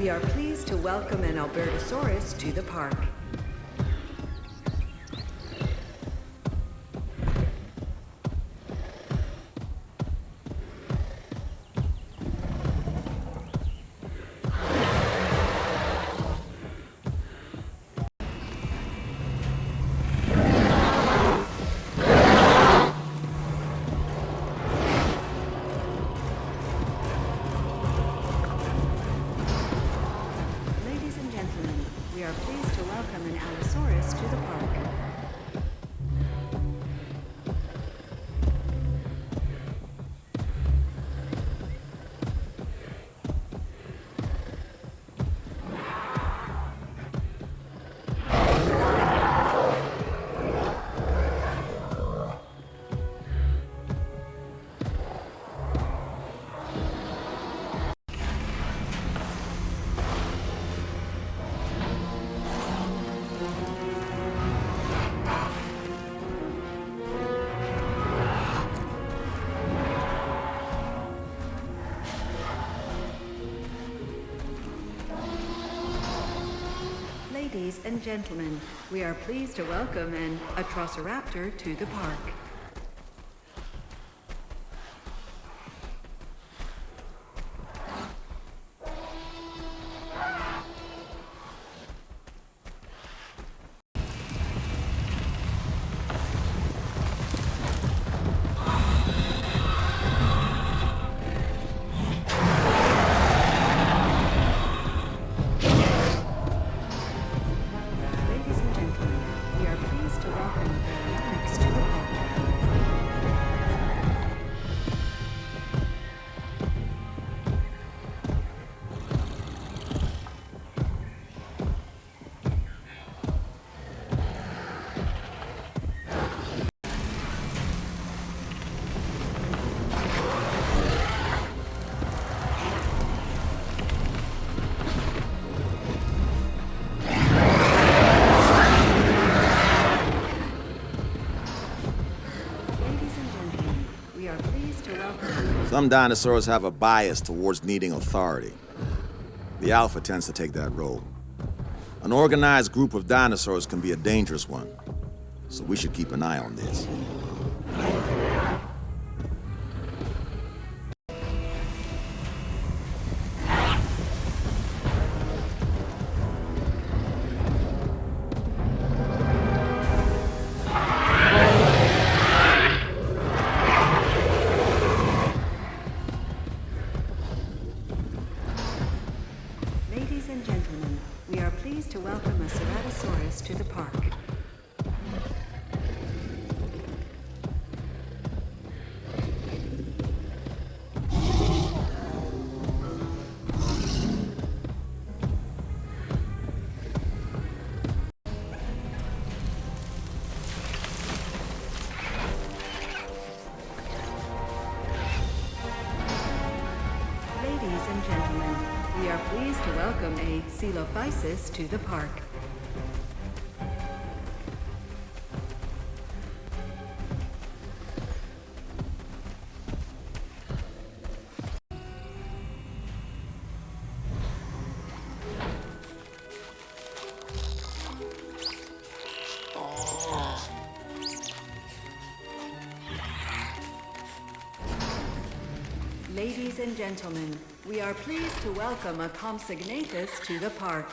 we are pleased to welcome an Albertosaurus to the park. We are pleased to welcome an Allosaurus to the park. Ladies and gentlemen, we are pleased to welcome an Atrociraptor to the park. Some dinosaurs have a bias towards needing authority. The alpha tends to take that role. An organized group of dinosaurs can be a dangerous one, so we should keep an eye on this. Ladies and gentlemen, we are pleased to welcome a Ceratosaurus to the park. Ladies and gentlemen, we are pleased to welcome a Coelophysis to the park. Ladies and gentlemen, we are pleased to welcome a Compsognathus to the park.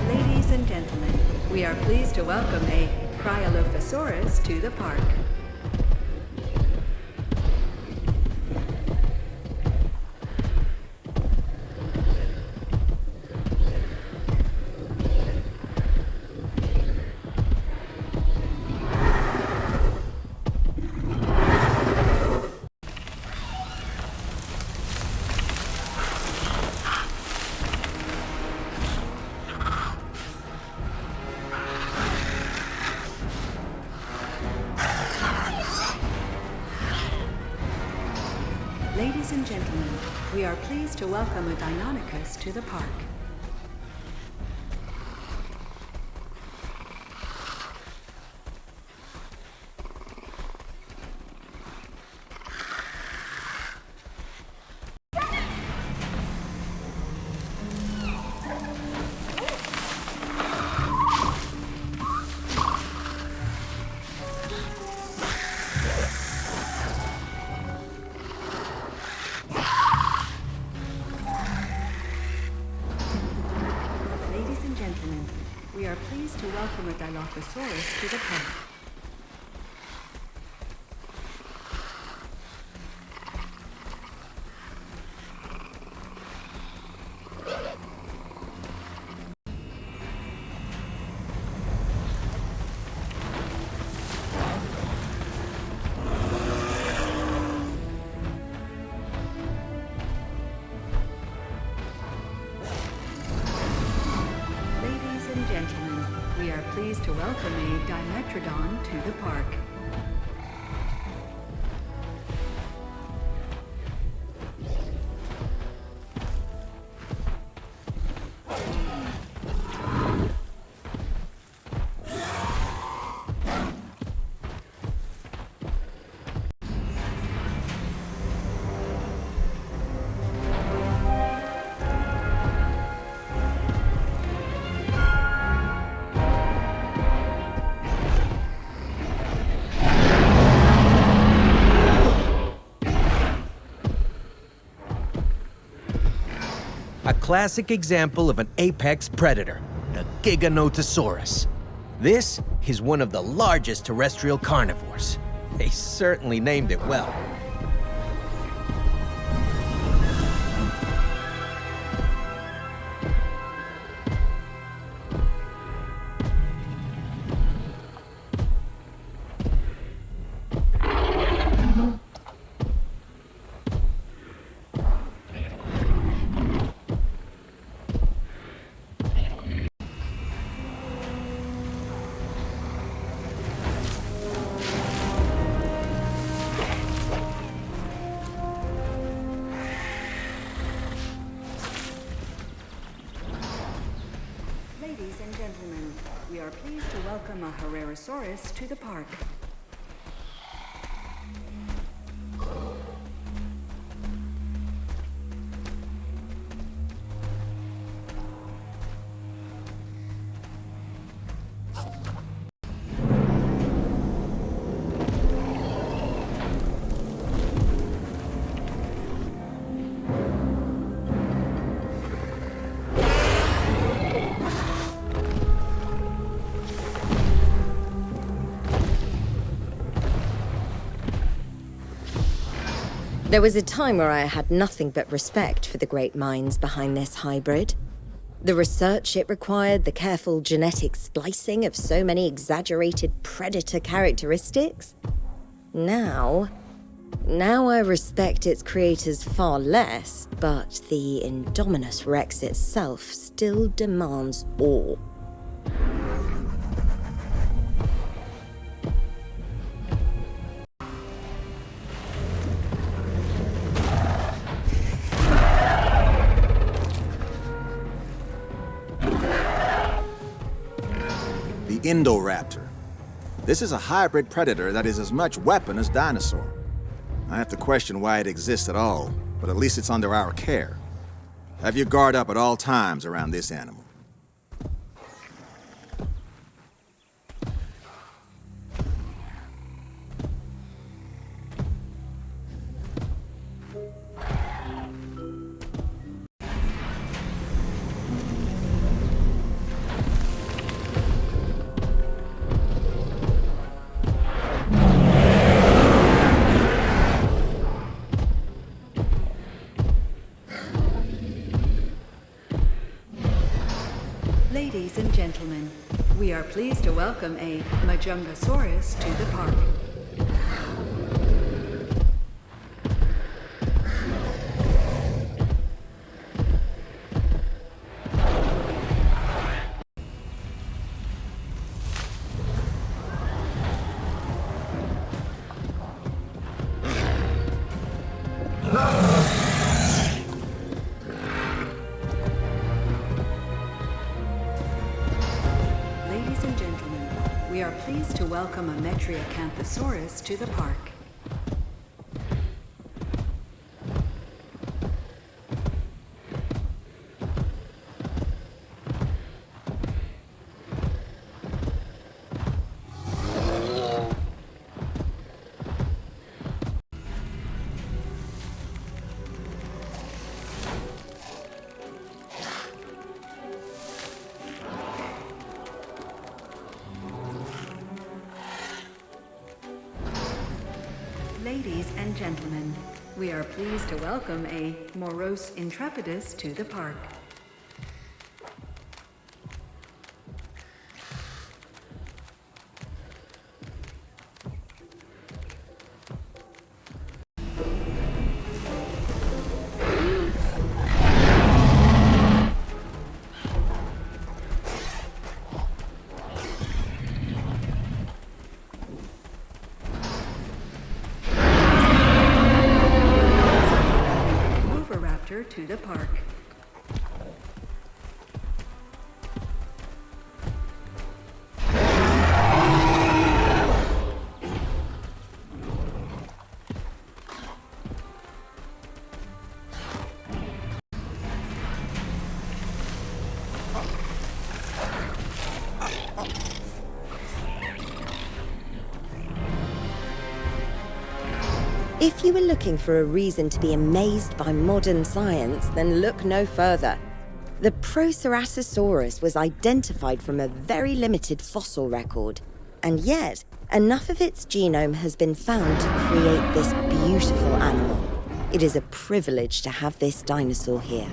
Ladies and gentlemen, we are pleased to welcome a Cryolophosaurus to the park. Ladies and gentlemen, we are pleased to welcome a Deinonychus to the park. We are pleased to welcome a Dilophosaurus to the park. Gentlemen, we are pleased to welcome a Dimetrodon to the park. A classic example of an apex predator, the Giganotosaurus. This is one of the largest terrestrial carnivores. They certainly named it well. Ladies and gentlemen, we are pleased to welcome a Herrerasaurus to the park. There was a time where I had nothing but respect for the great minds behind this hybrid. The research it required, the careful genetic splicing of so many exaggerated predator characteristics. Now I respect its creators far less, but the Indominus Rex itself still demands awe. The Indoraptor. This is a hybrid predator that is as much weapon as dinosaur. I have to question why it exists at all, but at least it's under our care. Have your guard up at all times around this animal. Ladies and gentlemen, we are pleased to welcome a Majungasaurus to the park. Ladies and gentlemen, we are pleased to welcome a Metriacanthosaurus to the park. Ladies and gentlemen, we are pleased to welcome a Moros Intrepidus to the park. To the park. If you were looking for a reason to be amazed by modern science, then look no further. The Proceratosaurus was identified from a very limited fossil record, and yet enough of its genome has been found to create this beautiful animal. It is a privilege to have this dinosaur here.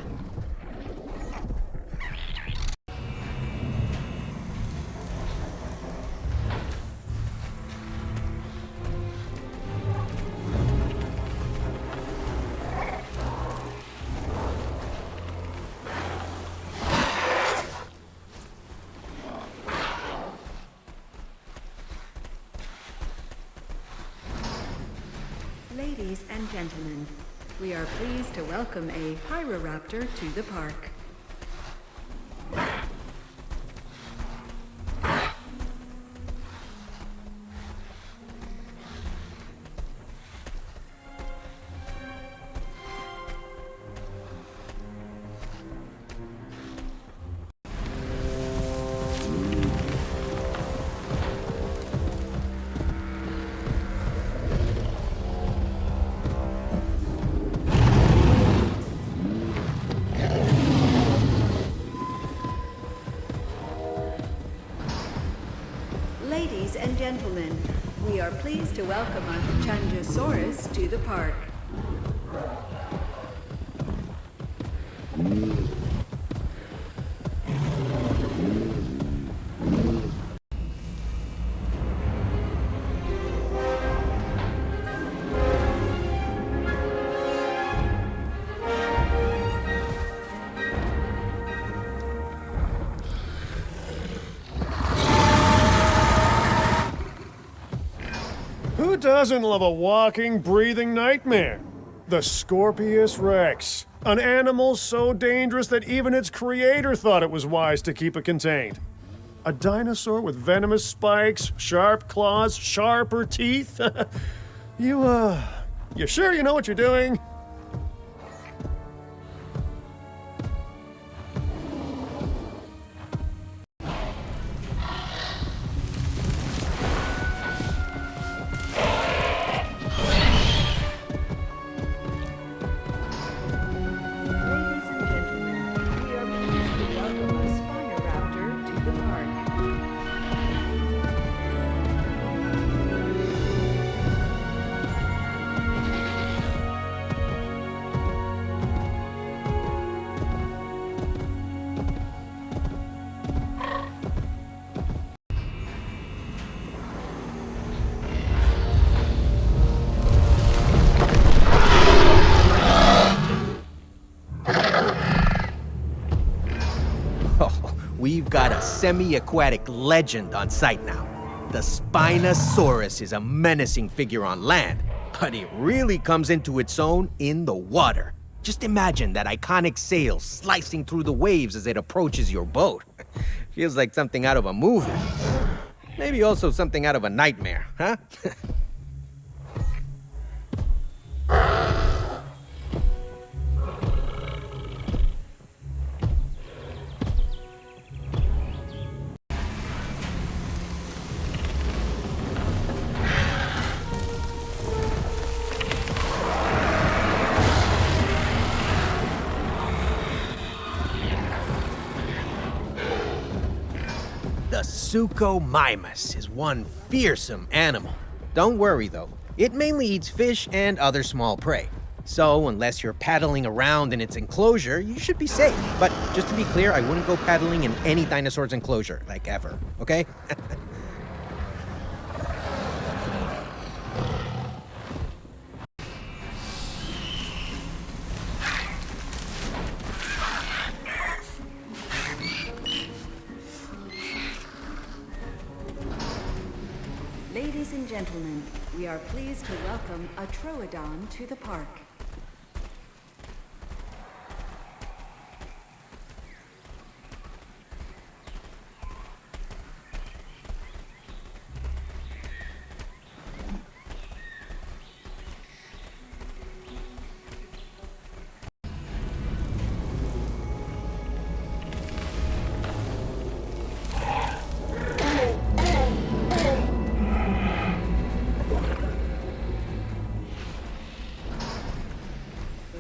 Ladies and gentlemen, we are pleased to welcome a Pyroraptor to the park. Ladies and gentlemen, we are pleased to welcome our Changosaurus to the park. Who doesn't love a walking, breathing nightmare? The Scorpius Rex, an animal so dangerous that even its creator thought it was wise to keep it contained. A dinosaur with venomous spikes, sharp claws, sharper teeth? You sure you know what you're doing? We've got a semi-aquatic legend on site now. The Spinosaurus is a menacing figure on land, but it really comes into its own in the water. Just imagine that iconic sail slicing through the waves as it approaches your boat. Feels like something out of a movie. Maybe also something out of a nightmare, huh? The Suchomimus is one fearsome animal. Don't worry though, It mainly eats fish and other small prey. So, unless you're paddling around in its enclosure, you should be safe. But just to be clear, I wouldn't go paddling in any dinosaur's enclosure, like ever, okay? Ladies and gentlemen, we are pleased to welcome a Troodon to the park.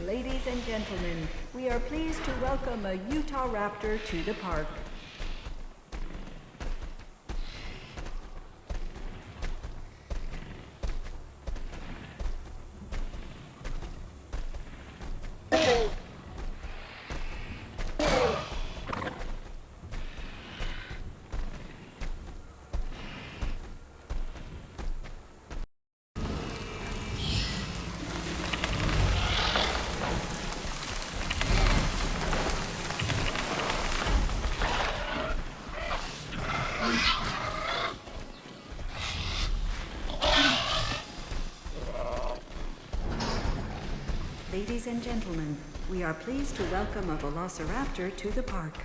Ladies and gentlemen, we are pleased to welcome a Utah raptor to the park. Ladies and gentlemen, we are pleased to welcome a velociraptor to the park.